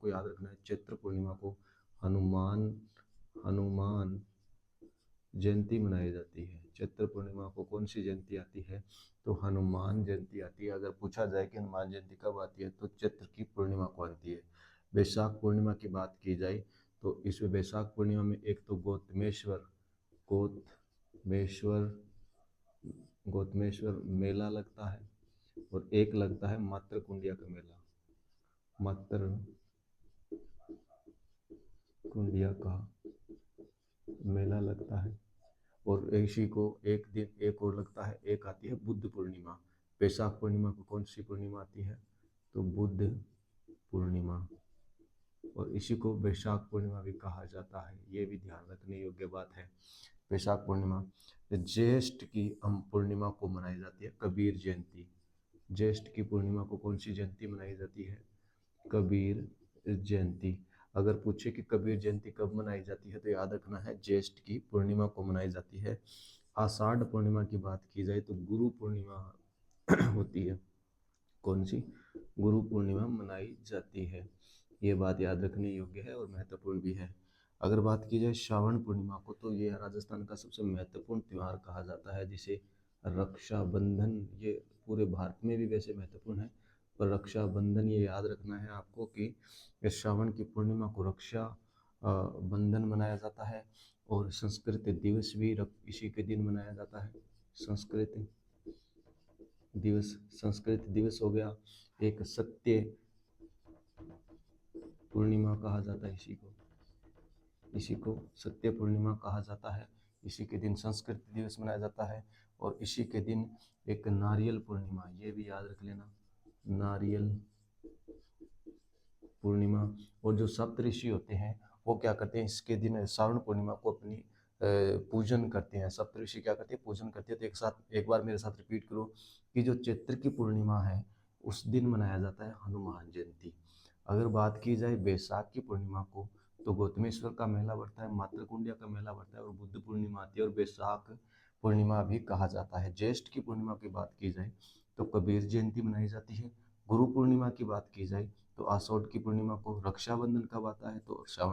आपको याद रखना है चैत्र पूर्णिमा को हनुमान जयंती मनाई जाती है। चैत्र पूर्णिमा को कौन सी जयंती आती है? तो हनुमान जयंती आती है। अगर पूछा जाए कि हनुमान जयंती कब आती है तो चैत्र की पूर्णिमा को आती है। वैशाख पूर्णिमा की बात की जाए तो इसमें वैशाख पूर्णिमा में एक तो गौतमेश्वर मेला लगता है और एक लगता है मातृ कुंडिया का मेला। मातृ कुंडिया का मेला लगता है। और इसी को एक दिन एक और लगता है, एक आती है बुद्ध पूर्णिमा। वैशाख पूर्णिमा को कौन सी पूर्णिमा आती है? तो बुद्ध पूर्णिमा। और इसी को वैशाख पूर्णिमा भी कहा जाता है। ये भी ध्यान रखने योग्य बात है। वैशाख पूर्णिमा ज्येष्ठ की हम पूर्णिमा को मनाई जाती है कबीर जयंती। ज्येष्ठ की पूर्णिमा को कौन सी जयंती मनाई जाती है? कबीर जयंती। अगर पूछे कि कबीर जयंती कब मनाई जाती है तो याद रखना है ज्येष्ठ की पूर्णिमा को मनाई जाती है। आषाढ़ पूर्णिमा की बात की जाए तो गुरु पूर्णिमा होती है। कौन सी? गुरु पूर्णिमा मनाई जाती है। ये बात याद रखने योग्य है और महत्वपूर्ण भी है। अगर बात की जाए श्रावण पूर्णिमा को तो ये राजस्थान का सबसे महत्वपूर्ण त्यौहार कहा जाता है, जिसे रक्षाबंधन, ये पूरे भारत में भी वैसे महत्वपूर्ण है, पर रक्षाबंधन ये याद रखना है आपको कि इस श्रावण की पूर्णिमा को रक्षा बंधन मनाया जाता है। और संस्कृत दिवस भी इसी के दिन मनाया जाता है। संस्कृत दिवस हो गया। एक सत्य पूर्णिमा कहा जाता है इसी को सत्य पूर्णिमा कहा जाता है। इसी के दिन संस्कृत दिवस मनाया जाता है। और इसी के दिन एक नारियल पूर्णिमा, ये भी याद रख लेना, नारियल पूर्णिमा। और जो सप्तऋषि होते हैं वो क्या करते हैं, इसके दिन श्रावण पूर्णिमा को अपनी पूजन करते हैं। सप्तऋषि क्या करते हैं? पूजन करते हैं। तो एक बार मेरे साथ रिपीट करो कि जो चैत्र की पूर्णिमा है उस दिन मनाया जाता है हनुमान जयंती। अगर बात की जाए वैशाख की पूर्णिमा को तो गौतमेश्वर का मेला बढ़ता है, मातृकुंडिया का मेला बढ़ता है और बुद्ध पूर्णिमा आती है और वैशाख पूर्णिमा भी कहा जाता है। ज्येष्ठ की पूर्णिमा की बात की जाए तो कबीर जयंती मनाई जाती है। गुरु पूर्णिमा की बात की जाए तो आषाढ़ की पूर्णिमा को। रक्षाबंधन कब आता है? तो श्रावण